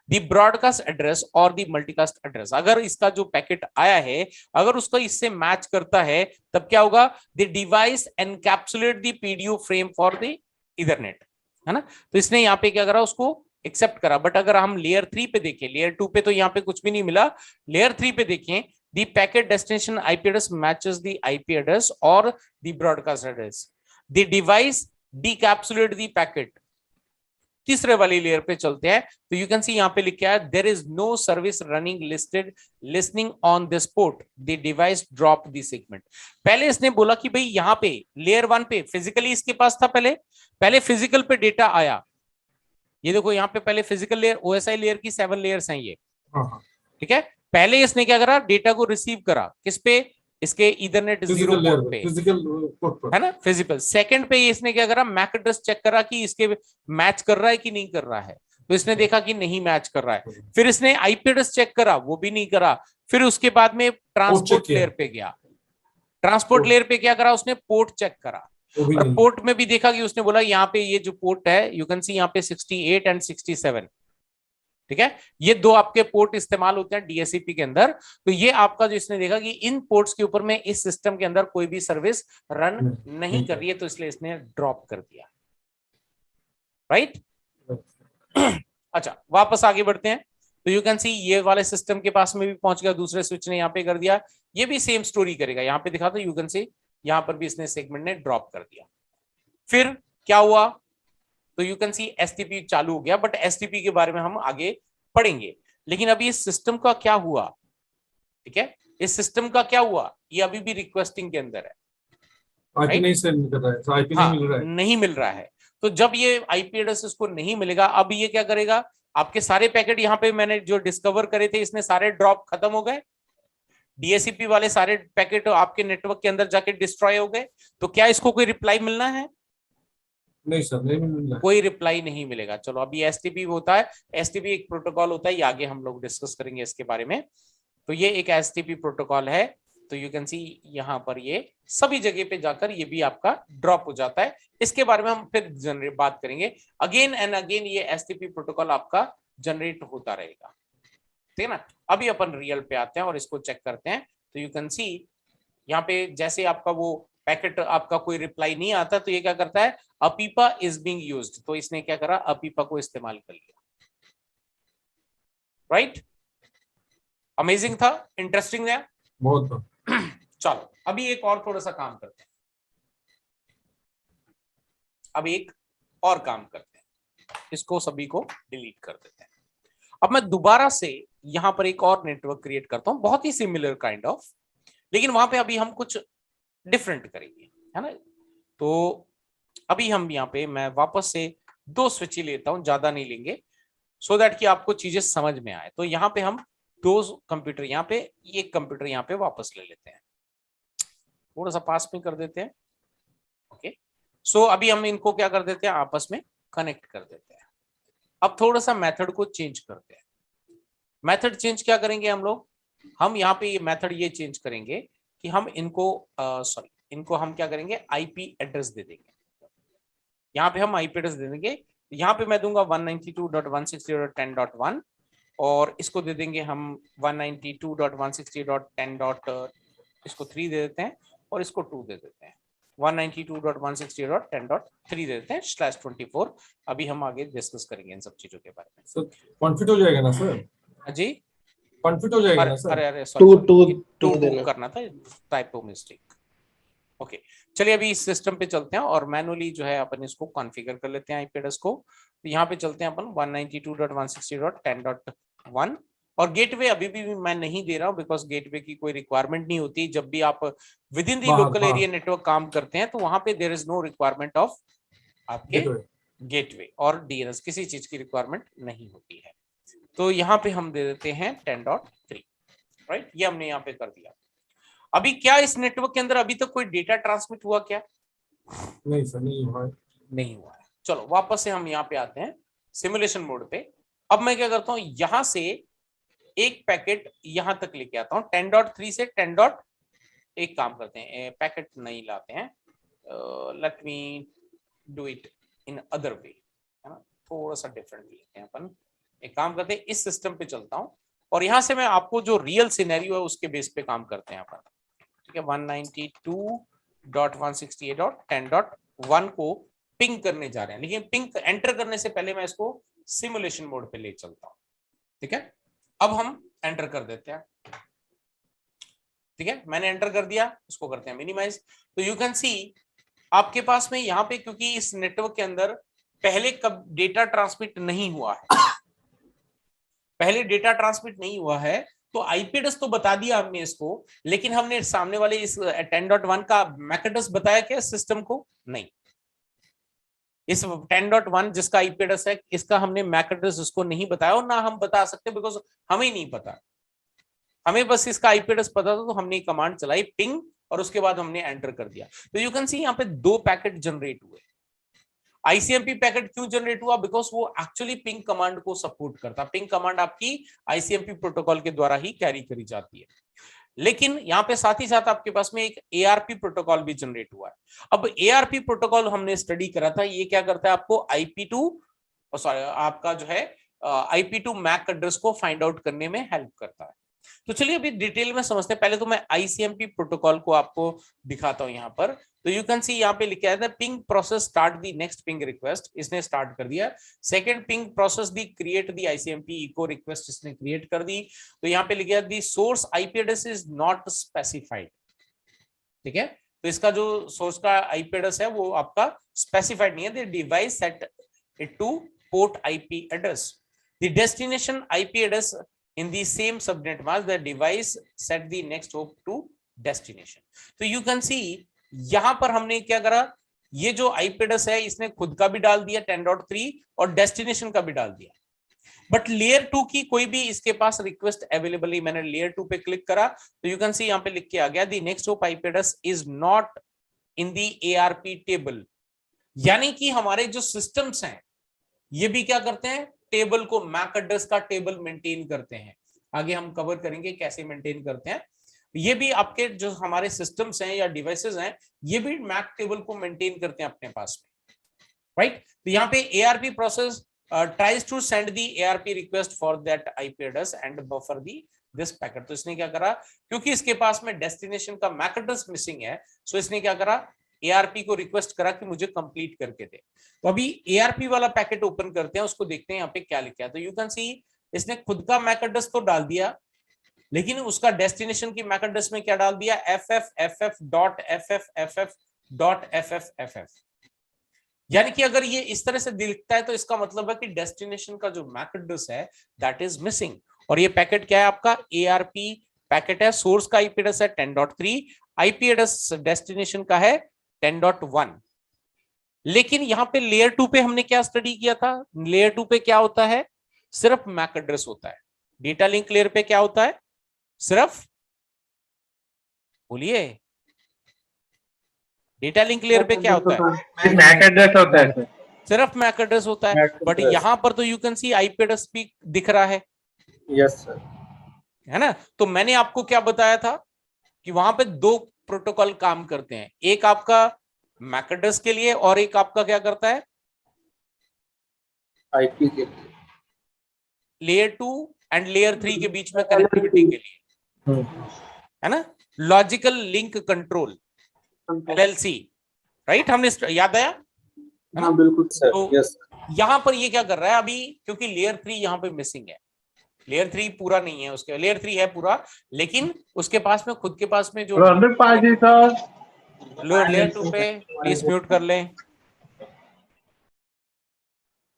the broadcast address और द मल्टीकास्ट एड्रेस। अगर इसका जो पैकेट आया है अगर उसको इससे मैच करता है, तब क्या होगा, the device encapsulate the PDU frame for the Ethernet, है ना? तो इसने यहाँ पे क्या करा, उसको एक्सेप्ट करा। बट अगर हम लेयर 3 पे देखें, लेयर 2 पे तो यहाँ पे कुछ भी नहीं मिला, लेयर 3 पे देखें, the packet destination IP address matches the IP address और the broadcast address, the device decapsulate the packet. तीसरे वाली लेयर पे चलते हैं, तो यू कैन सी यहाँ पे लिखा है, there is no service running listed listening on this port, the device drop the segment. पहले इसने बोला कि भाई यहाँ पे लेयर 1 पे फिजिकली इसके पास था, पहले फिजिकल पे डेटा आया, ये देखो यहाँ पे पहले फिजिकल लेयर, OSI लेयर की 7 लेयर्स हैं ये, ठीक है? पहले इसने क्या करा, डेटा को रिसीव करा, किस पे, इसके इथरनेट 0 पोर्ट पे, फिजिकल पोर्ट पर, है ना, फिजिकल। सेकंड पे इसने क्या करा, मैक एड्रेस चेक करा कि इसके मैच कर रहा है कि नहीं कर रहा है, तो इसने देखा कि नहीं मैच कर रहा है। फिर इसने IP एड्रेस चेक करा, वो भी नहीं करा। फिर उसके बाद में ट्रांसपोर्ट लेयर पे गया, ट्रांसपोर्ट लेयर पे क्या करा, उसने पोर्ट चेक करा, और पोर्ट में भी देखा कि उसने बोला यहाँ पे ये जो पोर्ट है, यू कैन सी यहाँ पे 68 एंड 67, ठीक है? ये दो आपके पोर्ट इस्तेमाल होते हैं DSCP के अंदर। तो ये आपका जो इसने देखा कि इन पोर्ट्स के ऊपर में इस सिस्टम के अंदर कोई भी सर्विस रन नहीं कर रही है, तो इसलिए इसने ड्रॉप कर दिया, राइट? अच्छा, वापस आगे बढ़ते हैं। तो यू कैन सी ये वाले सिस्टम के पास में भी पहुंच गया, दूसरे स्विच ने यहाँ पे कर दिया, ये भी सेम स्टोरी करेगा। यहाँ पे दिखा, तो यू कैन सी यहाँ पर भी इसने सेगमेंट ने ड्रॉप कर दिया। फिर क्या हुआ, तो यू कैन सी STP चालू हो गया, बट STP के बारे में हम आगे पढ़ेंगे। लेकिन अभी इस सिस्टम का क्या हुआ, ठीक है? इस सिस्टम का क्या हुआ, ये अभी भी रिक्वेस्टिंग के अंदर है, IP नहीं सेंड कर रहा है, तो IP नहीं मिल रहा है, नहीं मिल रहा है। तो जब ये IP एड्रेस इसको नहीं मिलेगा, अब ये क्या करेगा, आपके सारे पैकेट यहाँ पे मैंने जो डिस्कवर करे थे, इसने सारे ड्रॉप खत्म हो गए, DSCP वाले सारे पैकेट आपके नेटवर्क के अंदर जाके डिस्ट्रॉय हो गए। तो क्या इसको कोई रिप्लाई मिलना है? नहीं सर, नहीं मिल रहा, कोई रिप्लाई नहीं मिलेगा। चलो, अभी STP होता है, STP एक प्रोटोकॉल होता है, ये आगे हम लोग डिस्कस करेंगे इसके बारे में। तो ये एक STP प्रोटोकॉल है। तो यू कैन सी यहाँ पर ये सभी जगह पे जाकर ये भी आपका ड्रॉप हो जाता है। इसके बारे में हम फिर जनरेट बात करेंगे, अगेन एंड अगेन ये STP प्रोटोकॉल आपका जनरेट होता रहेगा, ठीक है ना? अभी अपन रियल पे आते हैं और इसको चेक करते हैं। तो यू कैन सी यहाँ पे जैसे आपका वो पैकेट, आपका कोई रिप्लाई नहीं आता, तो ये क्या करता है, अपीपा इज बीइंग यूज्ड, तो इसने क्या करा, अपीपा को इस्तेमाल कर लिया, राइट? अमेजिंग था, इंटरेस्टिंग है बहुत। चलो, अभी एक और थोड़ा सा काम करते हैं, अब एक और काम करते हैं, इसको सभी को डिलीट कर देते हैं। अब मैं दोबारा से यहां पर एक और नेटवर्क क्रिएट करता हूं, बहुत ही सिमिलर काइंड ऑफ, लेकिन वहां पे अभी हम कुछ डिफरेंट करेंगे, है ना? तो अभी हम यहाँ पे, मैं वापस से 2 स्विच लेता हूं, ज्यादा नहीं लेंगे, सो दैट कि आपको चीजें समझ में आए। तो यहाँ पे हम 2 कंप्यूटर, यहाँ पे एक कंप्यूटर यहाँ पे वापस ले लेते हैं, थोड़ा सा पास में कर देते हैं, ओके? सो अभी हम इनको क्या कर देते हैं, आपस में कनेक्ट कर देते हैं। अब थोड़ा सा मेथड को चेंज करते हैं। मेथड चेंज क्या करेंगे हम लोग, हम यहाँ पे ये मेथड ये चेंज करेंगे कि हम इनको इनको हम क्या करेंगे, IP एड्रेस दे देंगे। यहाँ पे हम IP एड्रेस दे देंगे, यहाँ पे मैं दूंगा 192.168.10.1 और इसको दे देंगे हम 192.168.10. इसको 3 दे देते हैं और इसको 2 दे देते हैं। 192.168.10.3 देते हैं /24। अभी हम आगे डिस्कस करेंगे इन सब चीजों के बारे में। सर कॉन्फिट हो जाएगा ना सर? जी कॉन्फिट हो जाएगा अरे ना सर? अरे अरे टू सॉरी टू टू देना। करना था, टाइपो मिस्टेक। ओके चलिए अभी इस सिस्टम पे चलते हैं और मैनुअली जो है अपन इसको कॉन्फ़िगर कर लेते हैं आईपी एड्रेस को। तो यहाँ पे चलते हैं अपन 192.168.10.1 और गेटवे अभी भी मैं नहीं दे रहा हूँ बिकॉज गेटवे की कोई रिक्वायरमेंट नहीं होती। जब भी आप विद इन दी बाहर, लोकल हाँ। एरिया नेटवर्क काम करते हैं तो वहां पे there is no requirement of आपके गेटवे और डीएनएस, किसी चीज की रिक्वायरमेंट नहीं होती है। तो यहाँ पे हम दे देते हैं 10.3, राइट, ये हमने यहाँ पे कर दिया। अभी क्या इस नेटवर्क के अंदर अभी तक कोई डेटा ट्रांसमिट हुआ क्या? नहीं सर, नहीं हुआ है। नहीं हुआ है। चलो वापस से हम यहाँ पे आते हैं सिमुलेशन मोड पे। अब मैं क्या करता हूँ, यहां से एक पैकेट यहां तक लेके आता हूँ 10.3 से 10. एक काम करते हैं, पैकेट नहीं लाते हैं, let me do it in other way, है ना, थोड़ा सा डिफरेंट लेते हैं अपन। एक काम करते हैं, इस सिस्टम पे चलता हूँ और यहां से मैं आपको जो रियल सिनेरियो है उसके बेस पे काम करते हैं अपन। ठीक है, 192.168.10.1 को पिंग करने जा रहे हैं, लेकिन पिंग एंटर करने से पहले मैं इसको सिमुलेशन मोड पे ले चलता हूं। ठीक है, अब हम एंटर कर देते हैं। ठीक है, मैंने एंटर कर दिया, इसको करते हैं मिनिमाइज। तो यू कैन सी आपके पास में यहाँ पे, क्योंकि इस नेटवर्क के अंदर पहले कब डेटा ट्रांसमिट नहीं हुआ है, पहले डेटा ट्रांसमिट नहीं हुआ है, तो आईपी एड्रेस तो बता दिया हमने इसको, लेकिन हमने सामने वाले इस 10.1 का मैक एड्रेस बताया क्या सिस्टम को? नहीं। इस 10.1 जिसका आईपी एड्रेस है, इसका हमने मैक एड्रेस उसको नहीं बताया और ना हम बता सकते बिकॉज हमें नहीं पता। हमें बस इसका आईपी एड्रेस पता था, तो हमने कमांड चलाई पिंग और उसके बाद हमने एंटर कर दिया। तो यू कैन सी यहाँ पे 2 पैकेट जनरेट हुए। आईसीएमपी पैकेट क्यों जनरेट हुआ? बिकॉज वो एक्चुअली पिंग कमांड को सपोर्ट करता। पिंग कमांड आपकी आईसीएमपी प्रोटोकॉल के द्वारा ही कैरी करी जाती है, लेकिन यहाँ पे साथ ही साथ आपके पास में एक एआरपी प्रोटोकॉल भी जनरेट हुआ है। अब एआरपी प्रोटोकॉल हमने स्टडी करा था, ये क्या करता है, आपको IP2 सॉरी आपका जो है IP2 मैक एड्रेस को फाइंड आउट करने में हेल्प करता है। तो चलिए अभी डिटेल में समझते हैं। पहले तो मैं आईसीएमपी प्रोटोकॉल को आपको दिखाता हूं यहाँ पर। तो यू कैन सी यहाँ पे लिखा है ping process start the next ping request, इसने स्टार्ट कर दिया। Second ping process the create the ICMP echo request, इसने क्रिएट कर दी। तो यहाँ पे लिखा है दी source IP address is not specified. ठीक है, तो इसका जो सोर्स का आईपी एड्रेस है वो आपका स्पेसिफाइड नहीं है। The device set it two port IP address, the destination IP address in the same subnet mask, the device set the next hop to destination। तो you can see यहां पर हमने क्या करा, ये जो IP एड्रेस है इसने खुद का भी डाल दिया 10.3 और डेस्टिनेशन का भी डाल दिया, बट लेयर 2 की कोई भी इसके पास रिक्वेस्ट अवेलेबल नहीं। मैंने लेयर 2 पे क्लिक करा तो यू कैन सी यहाँ पे लिख के आ गया दी next hop IP address is not in the ARP table. यानी कि हमारे जो सिस्टम्स हैं ये भी क्या करते हैं, टेबल को, मैक एड्रेस का टेबल मेंटेन करते हैं। आगे हम कवर करेंगे कैसे मेंटेन करते हैं। ये भी आपके जो हमारे सिस्टम्स हैं या डिवाइसेस हैं, ये भी मैक टेबल को मेंटेन करते हैं अपने पास में, राइट। तो यहाँ पे ARP process tries to send the ARP request for that IP address and buffer the this packet. तो इसने क्या करा, क्योंकि इसके पास में डेस्टिनेशन का मैक एड्रेस मिसिंग है, सो इसने क्या करा, ARP को रिक्वेस्ट करा कि मुझे कंप्लीट करके दे। तो अभी ARP वाला पैकेट ओपन करते हैं, उसको देखते हैं यहाँ पे क्या लिखा है। तो यू कैन सी इसने खुद का मैक एड्रेस तो डाल दिया, लेकिन उसका डेस्टिनेशन की मैक एड्रेस में क्या डाल दिया, FFFF.FFFF.FFFF। यानी कि अगर ये इस तरह से दिखता है तो इसका मतलब है कि डेस्टिनेशन का जो मैक एड्रेस है दैट इज मिसिंग। और ये पैकेट क्या है, आपका ARP पैकेट है। सोर्स का IP एड्रेस है 10.3, IP एड्रेस डेस्टिनेशन का है 10.1। लेकिन यहां पे लेयर 2 पे हमने क्या स्टडी किया था, लेयर 2 पे क्या होता है, सिर्फ मैक एड्रेस होता है। डेटा लिंक लेयर पे क्या होता है, सिर्फ, बोलिए, डेटा लिंक लेयर पे क्या होता है, मैक एड्रेस होता है, सिर्फ मैक एड्रेस होता है। बट यहां पर तो you can C IP address भी दिख रहा है, यस सर, है ना। तो मैंने आपको क्या बताया था कि वहां पे 2 प्रोटोकॉल काम करते हैं, एक आपका मैक एड्रेस के लिए और एक आपका क्या करता है, आईपी के लिए, लेयर 2 एंड लेयर 3 के बीच में कनेक्टिविटी के लिए, है ना, logical link control LLC। Right, हमने याद आया है ना? हाँ बिल्कुल सर, तो यस। यहाँ पर ये क्या कर रहा है अभी, क्योंकि लेयर 3 यहाँ पे मिसिंग है, लेयर 3 पूरा नहीं है उसके, लेयर 3 है पूरा लेकिन उसके पास में खुद के पास में जो लेयर 2 पे प्लीज म्यूट कर लें।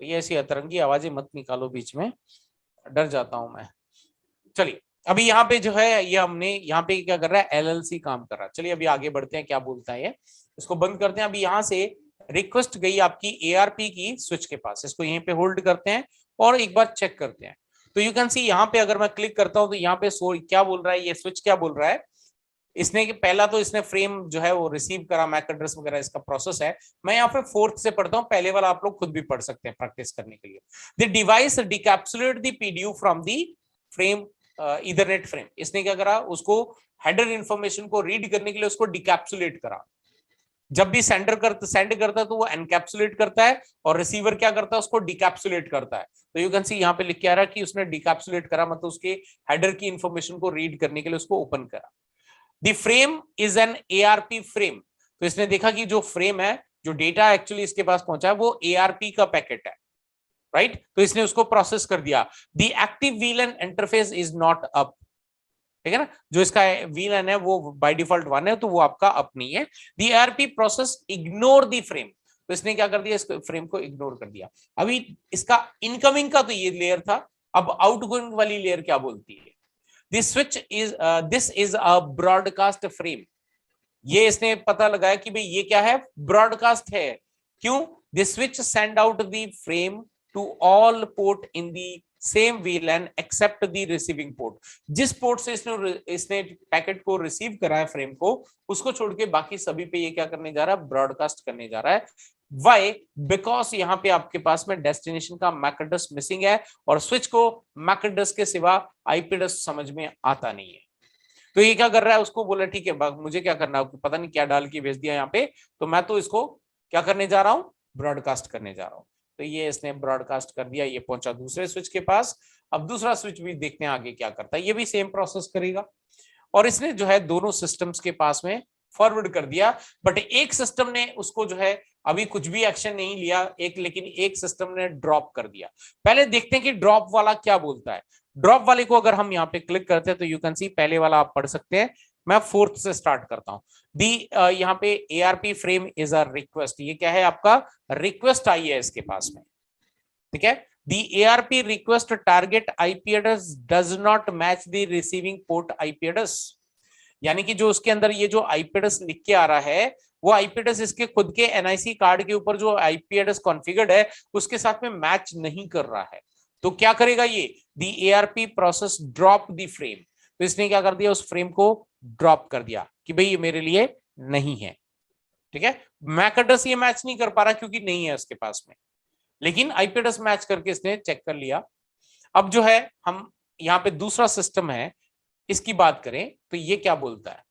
ये ऐसी अतरंगी आवाजें मत निकालो बीच में, डर जाता हूं मैं। चलिए अभी यहाँ पे जो है ये हमने यहाँ पे क्या कर रहा है, एलएलसी काम कर रहा है। चलिए अभी आगे बढ़ते हैं, क्या बोलता है ये, इसको बंद करते हैं। अभी यहाँ से रिक्वेस्ट गई आपकी एआरपी की स्विच के पास, इसको यहीं पे होल्ड करते हैं और एक बार चेक करते हैं। तो यू कैन सी यहाँ पे अगर मैं क्लिक करता हूं तो यहाँ पे क्या बोल रहा है, ये स्विच क्या बोल रहा है, इसने पहला तो इसने फ्रेम जो है वो रिसीव करा, मैक एड्रेस वगैरह इसका प्रोसेस है। मैं यहाँ पे 4th से पढ़ता हूँ, पहले वाला आप लोग खुद भी पढ़ सकते हैं प्रैक्टिस करने के लिए। The device decapsulate the PDU from the frame ethernet frame. इसने क्या करा, उसको हेडर इंफॉर्मेशन को रीड करने के लिए उसको डिकैप्सुलेट करा। जब भी सेंड करता है तो वो एनकैप्सुलेट करता है और रिसीवर क्या करता है, उसको डिकैप्सुलेट करता है। तो यू कैन सी यहाँ पे लिख के आ रहा है कि उसने डिकैप्सुलेट करा, मतलब उसके हेडर की इंफॉर्मेशन को रीड करने के लिए उसको ओपन करा। The frame is an ARP frame. तो इसने देखा कि जो फ्रेम है, जो डेटा एक्चुअली इसके पास पहुंचा है वो एआरपी का पैकेट है, राइट। तो इसने उसको प्रोसेस कर दिया। The active VLAN interface is not up, ठीक है ना, जो इसका वीलन है वो बाय डिफॉल्ट 1 है, तो वो आपका अप नहीं है। The ARP process ignore the frame. तो इसने क्या कर दिया, इस फ्रेम को इग्नोर कर दिया। अभी इसका इनकमिंग का तो ये लेयर था, अब आउटगोइंग वाली लेयर क्या बोलती है, this is a broadcast frame. ये इसने पता लगाया कि भाई ये क्या है, ब्रॉडकास्ट है। क्यों, this switch send out the frame to all port in the same VLAN except the receiving port. जिस पोर्ट से इसने पैकेट को रिसीव करा है फ्रेम को, उसको छोड़ के बाकी सभी पे ये क्या करने जा रहा है, ब्रॉडकास्ट करने जा रहा है। Why? बिकॉज यहाँ पे आपके पास में डेस्टिनेशन का मैक एड्रेस मिसिंग है और स्विच को मैक एड्रेस के सिवा आईपी एड्रेस समझ में आता नहीं है। तो ये क्या कर रहा है, उसको बोला ठीक है मुझे क्या करना है, पता नहीं क्या डाल के भेज दिया यहाँ पे, तो मैं तो इसको क्या करने जा रहा हूँ, ब्रॉडकास्ट करने जा रहा हूँ। तो ये इसने ब्रॉडकास्ट कर दिया, ये पहुंचा दूसरे स्विच के पास। अब दूसरा स्विच भी देखते हैं आगे क्या करता है, ये भी सेम प्रोसेस करेगा और इसने जो है दोनों सिस्टम्स के पास में फॉरवर्ड कर दिया। बट एक सिस्टम ने उसको जो है अभी कुछ भी एक्शन नहीं लिया, लेकिन एक सिस्टम ने ड्रॉप कर दिया। पहले देखते हैं कि ड्रॉप वाला क्या बोलता है। ड्रॉप वाले को अगर हम यहाँ पे क्लिक करते हैं तो यू कैन सी पहले वाला आप पढ़ सकते हैं। मैं 4th से स्टार्ट करता हूं। यहाँ पे ARP frame is a request, ये क्या है आपका, रिक्वेस्ट आई है इसके पास में, ठीक है। The ARP request target IP address does not match the receiving port IP address। यानी कि जो उसके अंदर ये जो IP address लिख के आ रहा है, वो IP address इसके खुद के NIC कार्ड के ऊपर जो IP address कॉन्फ़िगर्ड है उसके साथ में मैच नहीं कर रहा है। तो क्या करेगा ये, the ARP process drop the frame। तो इसने क्या कर दिया, उस फ्रेम को ड्रॉप कर दिया कि भाई ये मेरे लिए नहीं है, ठीक है। मैक एड्रेस ये मैच नहीं कर पा रहा क्योंकि नहीं है उसके पास में, लेकिन आईपी एड्रेस मैच करके इसने चेक कर लिया। अब जो है हम यहाँ पे दूसरा सिस्टम है, इसकी बात करें तो ये क्या बोलता है।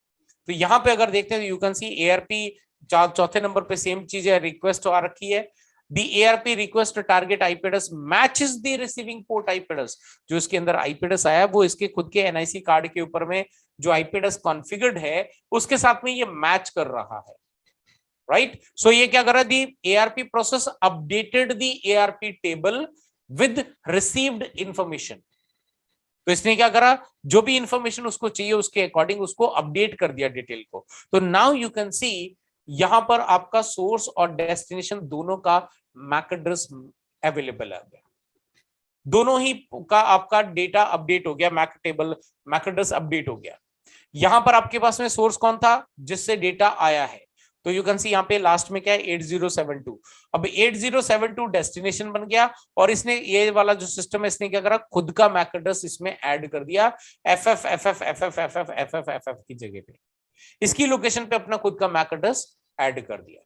तो यहाँ पे अगर देखते हैं तो यू कैन सी ARP चौथे नंबर पे सेम चीज है, रिक्वेस्ट आ रखी है। The ARP request target IP address matches the receiving port IP address। जो इसके अंदर IP address आया है वो इसके खुद के NIC कार्ड के ऊपर में जो IP address कॉन्फ़िगर्ड है उसके साथ में ये मैच कर रहा है, राइट। सो ये क्या कर रहा है, दी ARP process updated the ARP table with received information. तो इसने क्या करा, जो भी इंफॉर्मेशन उसको चाहिए उसके अकॉर्डिंग उसको अपडेट कर दिया डिटेल को। तो नाउ यू कैन सी यहां पर आपका सोर्स और डेस्टिनेशन दोनों का मैक एड्रेस अवेलेबल है, दोनों ही का आपका डेटा अपडेट हो गया, मैक एड्रेस अपडेट हो गया। यहां पर आपके पास में सोर्स कौन था जिससे डेटा आया है, तो यू कैन सी यहाँ पे लास्ट में क्या है 8072। अब 8072 डेस्टिनेशन बन गया और इसने ये वाला जो सिस्टम है इसने क्या करा, खुद का मैक एड्रेस इसमें ऐड कर दिया FF की जगह पे, इसकी लोकेशन पे अपना खुद का मैक एड्रेस ऐड कर दिया।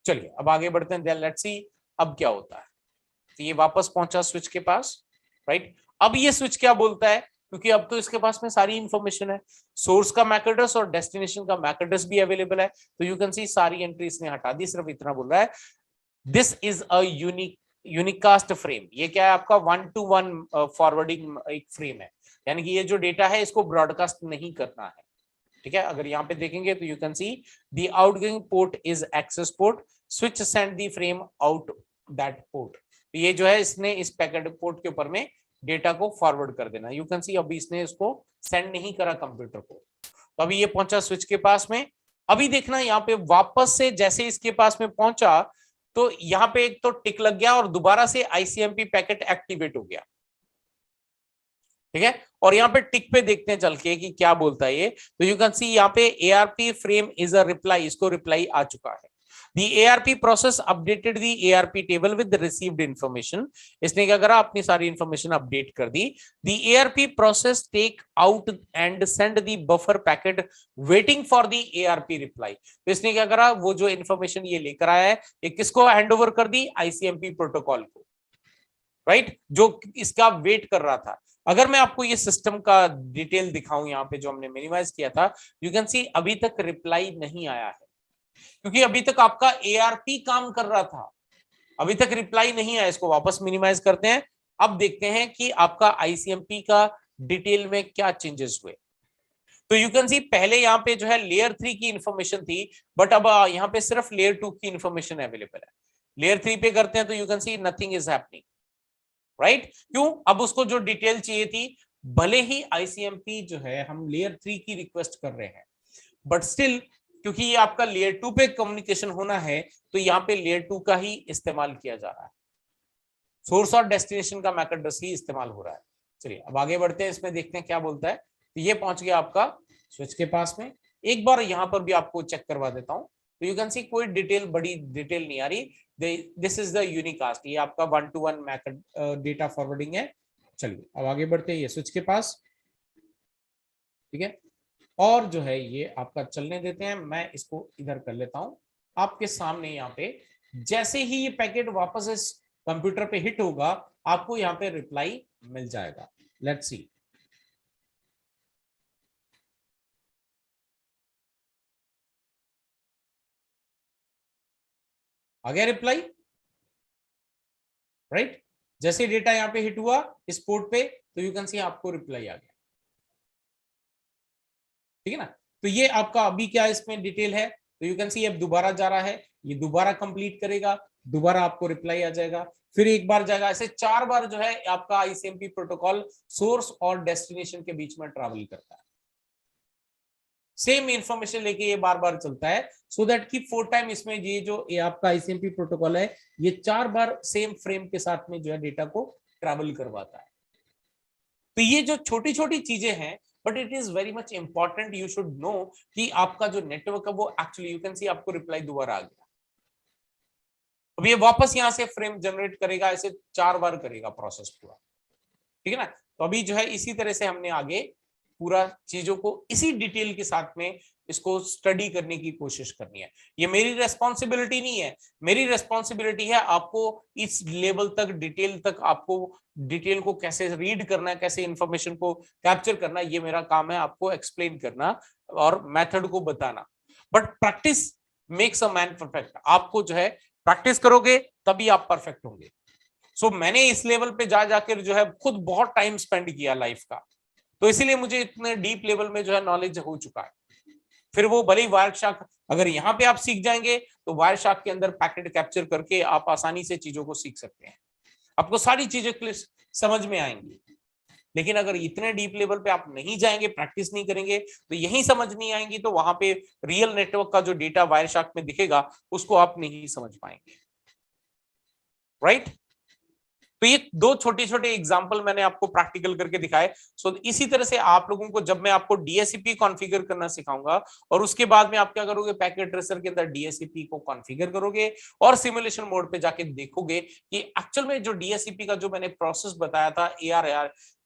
चलिए अब आगे बढ़ते हैं, लेट्स सी अब क्या होता है। तो ये वापस पहुंचा स्विच के पास, राइट। अब ये स्विच क्या बोलता है, क्योंकि अब तो इसके पास में सारी इंफॉर्मेशन है, सोर्स का मैक एड्रेस और डेस्टिनेशन का मैक एड्रेस भी अवेलेबल है। तो यू कैन सी सारी एंट्री इसने हटा दी, सिर्फ इतना बोल रहा है this is a unicast frame. ये क्या है आपका 1-to-1 फॉरवर्डिंग एक फ्रेम है, यानी कि ये जो डेटा है इसको ब्रॉडकास्ट नहीं करना है, ठीक है, अगर यहाँ पे देखेंगे तो you can see the outgoing port is access port, switch send the frame out that port. ये जो है इसने इस पैकेट पोर्ट के ऊपर में डेटा को फॉरवर्ड कर देना। यू कैन सी अभी इसने इसको सेंड नहीं करा कंप्यूटर को, तो अभी ये पहुंचा स्विच के पास में। अभी देखना यहाँ पे वापस से जैसे इसके पास में पहुंचा तो यहाँ पे एक तो टिक लग गया और दोबारा से आईसीएमपी पैकेट एक्टिवेट हो गया, ठीक है। और यहाँ पे टिक पे देखते हैं चल के कि क्या बोलता है ये, तो यू कैन सी यहाँ पे ARP frame is a reply, इसको रिप्लाई आ चुका है। The ARP process updated the ARP table with the received information. इसने क्या करा, अपनी सारी इंफॉर्मेशन अपडेट कर दी। The ARP process take out and send the buffer packet waiting for the ARP reply. तो इसने क्या करा, वो जो इंफॉर्मेशन ये लेकर आया है ये किसको हैंड ओवर कर दी, ICMP प्रोटोकॉल को, राइट, जो इसका वेट कर रहा था। अगर मैं आपको ये सिस्टम का डिटेल दिखाऊं यहाँ पे जो हमने मिनिमाइज किया था, यू कैन सी अभी तक रिप्लाई नहीं आया है, क्योंकि अभी तक आपका ARP काम कर रहा था, अभी तक रिप्लाई नहीं आया। इसको वापस मिनिमाइज करते हैं, अब देखते हैं कि आपका ICMP का डिटेल में क्या चेंजेस हुए। तो यू कैन सी पहले यहाँ पे जो है लेयर 3 की इंफॉर्मेशन थी, बट अब यहाँ पे सिर्फ लेयर 2 की इंफॉर्मेशन अवेलेबल है। लेयर 3 पे करते हैं तो you can C nothing is happening, right. क्यों, अब उसको जो डिटेल चाहिए थी, भले ही ICMP जो है हम लेयर 3 की रिक्वेस्ट कर रहे हैं, बट स्टिल क्योंकि ये आपका लेयर 2 पे कम्युनिकेशन होना है तो यहाँ पे लेयर 2 का ही इस्तेमाल किया जा रहा है, सोर्स और डेस्टिनेशन का मैक एड्रेस ही इस्तेमाल हो रहा है। चलिए अब आगे बढ़ते हैं, इसमें देखते हैं क्या बोलता है। तो ये पहुंच गया आपका स्विच के पास में। एक बार यहाँ पर भी आपको चेक करवा देता हूँ, तो यू कैन सी कोई डिटेल, बड़ी डिटेल नहीं आ रही। दिस इज द यूनिकास्ट, ये आपका 1-to-1 मैक डेटा फॉरवर्डिंग है। चलिए अब आगे बढ़ते हैं, ये स्विच के पास, ठीक है। और जो है ये आपका चलने देते हैं, मैं इसको इधर कर लेता हूं आपके सामने। यहाँ पे जैसे ही ये पैकेट वापस इस कंप्यूटर पे हिट होगा, आपको यहाँ पे रिप्लाई मिल जाएगा। लेट्स सी, आ गया रिप्लाई, राइट। जैसे डेटा यहाँ पे हिट हुआ इस पोर्ट पे, तो यू कैन सी आपको रिप्लाई आ गया, ठीक है ना। तो ये आपका अभी क्या इसमें डिटेल है, तो यू कैन सी अब दोबारा जा रहा है, ये दोबारा कंप्लीट करेगा, दोबारा आपको रिप्लाई आ जाएगा, फिर एक बार जाएगा, ऐसे 4 बार जो है आपका ICMP प्रोटोकॉल सोर्स और डेस्टिनेशन के बीच में ट्रैवल करता है। सेम इंफॉर्मेशन लेके ये बार बार चलता है, सो दैट कि 4 टाइम इसमें ये जो ये आपका ICMP प्रोटोकॉल है, ये 4 बार सेम फ्रेम के साथ में जो है डेटा को ट्रैवल करवाता है। तो ये जो छोटी छोटी चीजें हैं, but it is very much important, you should know कि आपका जो नेटवर्क है वो एक्चुअली, यू कैन सी आपको रिप्लाई दोबारा आ गया। अब ये वापस यहां से फ्रेम जनरेट करेगा, ऐसे 4 बार करेगा प्रोसेस पूरा, ठीक है ना। तो अभी जो है इसी तरह से हमने आगे पूरा चीजों को इसी डिटेल के साथ में इसको स्टडी करने की कोशिश करनी है। ये मेरी रेस्पॉन्सिबिलिटी नहीं है, मेरी रेस्पॉन्सिबिलिटी है आपको इस लेवल तक, डिटेल तक, आपको डिटेल को कैसे रीड करना है, कैसे इंफॉर्मेशन को कैप्चर करना है, ये मेरा काम है आपको एक्सप्लेन करना और मेथड को बताना। But practice makes a man perfect, आपको जो है प्रैक्टिस करोगे तभी आप परफेक्ट होंगे। सो मैंने इस लेवल पे जा जाकर जो है खुद बहुत टाइम स्पेंड किया लाइफ का, तो इसीलिए मुझे इतने डीप लेवल में जो है नॉलेज हो चुका है। फिर वो भले ही वायरशार्क, अगर यहाँ पे आप सीख जाएंगे तो वायरशार्क के अंदर पैकेट कैप्चर करके आप आसानी से चीजों को सीख सकते हैं, आपको सारी चीजें समझ में आएंगी। लेकिन अगर इतने डीप लेवल पे आप नहीं जाएंगे, प्रैक्टिस नहीं करेंगे, तो यही समझ नहीं आएंगी, तो वहां पे रियल नेटवर्क का जो डेटा वायरशार्क में दिखेगा उसको आप नहीं समझ पाएंगे, राइट। तो ये 2 छोटे छोटे एग्जांपल मैंने आपको प्रैक्टिकल करके दिखाए। सो इसी तरह से आप लोगों को, जब मैं आपको DHCP कॉन्फ़िगर करना सिखाऊंगा और उसके बाद में आप क्या करोगे, पैकेट ट्रेसर के अंदर DHCP को कॉन्फ़िगर करोगे और सिमुलेशन मोड पे जाके देखोगे कि एक्चुअल में जो DHCP का जो मैंने प्रोसेस बताया था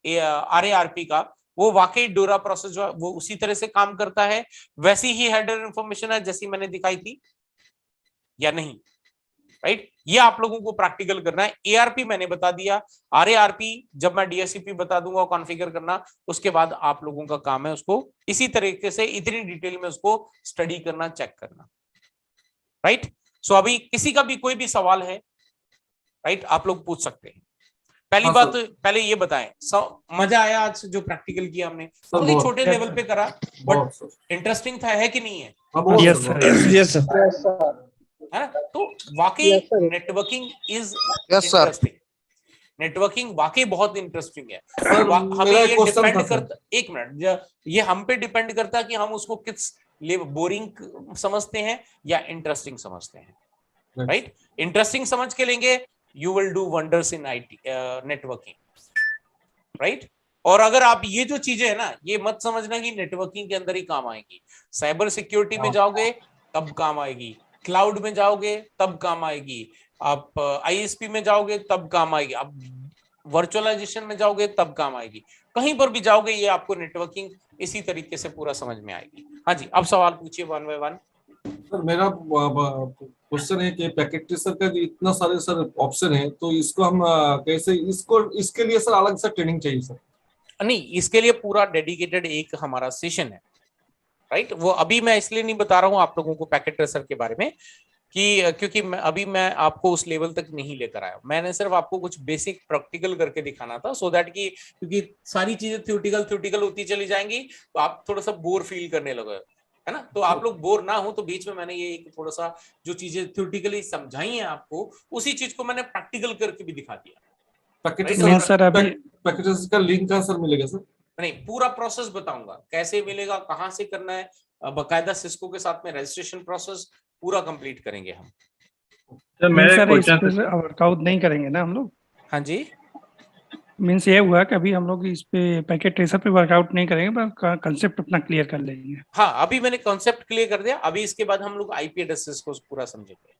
RARP का, वो वाकई डोरा प्रोसेस जो है वो उसी तरह से काम करता है, वैसी ही हेडर इंफॉर्मेशन है जैसी मैंने दिखाई थी या नहीं, राइट। ये आप लोगों को प्रैक्टिकल करना है। ARP मैंने बता दिया, RARP जब मैं DHCP बता दूंगा कॉन्फ़िगर करना, उसके बाद आप लोगों का काम है उसको इसी तरीके से इतनी डिटेल में उसको स्टडी करना, चेक करना, राइट। सो अभी किसी का भी कोई भी सवाल है, राइट, आप लोग पूछ सकते हैं। पहली हाँ, बात सर। तो पहले ये बताएं, मजा आया आज जो प्रैक्टिकल किया हमने? बहुत ही बहुत। छोटे लेवल पे करा, बट बहुत सर। इंटरेस्टिंग था, है कि नहीं है? हाँ, बहुत यस सर, सर, बहुत। Yes sir. Yes sir. है ना? तो वाकई Yes, sir. Networking is Yes, sir. Interesting, networking वाकई बहुत इंटरेस्टिंग है। सर, हमें मेरा ये एक क्वेश्चन डिपेंड था सर। करता, एक मिनट, ये हम पे डिपेंड करता है कि हम उसको किस बोरिंग समझते हैं या इंटरेस्टिंग समझते हैं, राइट? इंटरेस्टिंग समझ के लेंगे, you will do wonders in IT networking, right? और अगर आप ये जो चीजें है ना, ये मत समझना कि नेटवर्किंग के अंदर ही काम आएगी, साइबर सिक्योरिटी में जाओगे तब काम आएगी, क्लाउड में जाओगे तब काम आएगी, आप आईएसपी में जाओगे तब काम आएगी, आप वर्चुअलाइजेशन में जाओगे तब काम आएगी, कहीं पर भी जाओगे ये आपको नेटवर्किंग इसी तरीके से पूरा समझ में आएगी। हाँ जी, अब सवाल पूछिए वन बाय वन। सर, मेरा क्वेश्चन है कि पैकेट ट्रेसर का जो इतना सारे सर ऑप्शन है, तो इसको हम कैसे, इसके लिए सर अलग से ट्रेनिंग चाहिए सर? नहीं, इसके लिए पूरा डेडिकेटेड एक हमारा सेशन है, राइट? वो अभी मैं इसलिए नहीं बता रहा हूँ आप लोगों को पैकेट ट्रेसर के बारे में कि क्योंकि अभी मैं आपको उस लेवल तक नहीं लेकर आया, मैंने सिर्फ आपको कुछ बेसिक प्रैक्टिकल करके दिखाना था, सो दैट कि क्योंकि सारी चीजें थ्योरेटिकल होती चली जाएंगी तो आप थोड़ा सा बोर फील करने लगे, है ना? तो आप लोग बोर ना हो, तो बीच में मैंने ये थोड़ा सा जो चीजें थ्योरेटिकली समझाई है आपको, उसी चीज को मैंने प्रैक्टिकल करके भी दिखा दिया। पैकेट Right, नहीं सर, अभी पैकेट ट्रेसर का लिंक कहाँ सर मिलेगा सर? नहीं, पूरा प्रोसेस बताऊंगा कैसे मिलेगा, कहाँ से करना है, बकायदा सिस्को के साथ में रजिस्ट्रेशन प्रोसेस पूरा कंप्लीट करेंगे हम। सर नहीं मेरा सर, इस क्वेश्चन पे वर्कआउट नहीं करेंगे ना हम लोग। हाँ जी, मीन्स ये हुआ कि अभी हम लोग इस पे पैकेट ट्रेसर पे वर्कआउट नहीं करेंगे, बस कंसेप्ट अपना क्लियर कर लेंगे। हाँ, अभी मैंने कॉन्सेप्ट क्लियर कर दिया, अभी इसके बाद हम लोग आईपी एड्रेसेस को पूरा समझेंगे,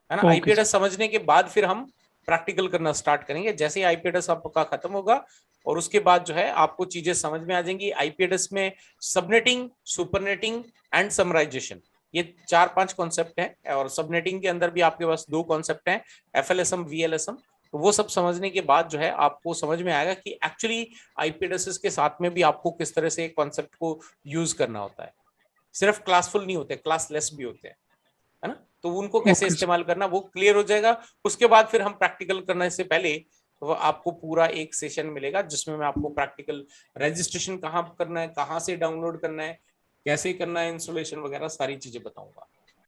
है ना? Okay, आईपी एड्रेस समझने के बाद फिर हम प्रैक्टिकल करना स्टार्ट करेंगे। जैसे ही आईपी एड्रेस आपका खत्म होगा और उसके बाद जो है आपको चीजें समझ में आ जाएंगी। आईपी एड्रेस में सबनेटिंग, सुपरनेटिंग एंड समराइजेशन, ये 4-5 कॉन्सेप्ट हैं, और सबनेटिंग के अंदर भी आपके पास 2 कॉन्सेप्ट हैं, एफएलएसएम, वीएलएसएम। तो वो सब समझने के बाद जो है आपको समझ में आएगा कि एक्चुअली आईपी एड्रेसेस के साथ में भी आपको किस तरह से कॉन्सेप्ट को यूज करना होता है। सिर्फ क्लासफुल नहीं होते, क्लासलेस भी होते हैं, है ना? तो उनको कैसे Okay, इस्तेमाल करना वो क्लियर हो जाएगा। उसके बाद फिर हम प्रैक्टिकल करने से पहले वो आपको पूरा एक सेशन मिलेगा जिसमें मैं आपको प्रैक्टिकल रजिस्ट्रेशन कहाँ करना है, कहाँ से डाउनलोड करना है, कैसे करना है, इंस्टॉलेशन वगैरह सारी चीजें बताऊंगा।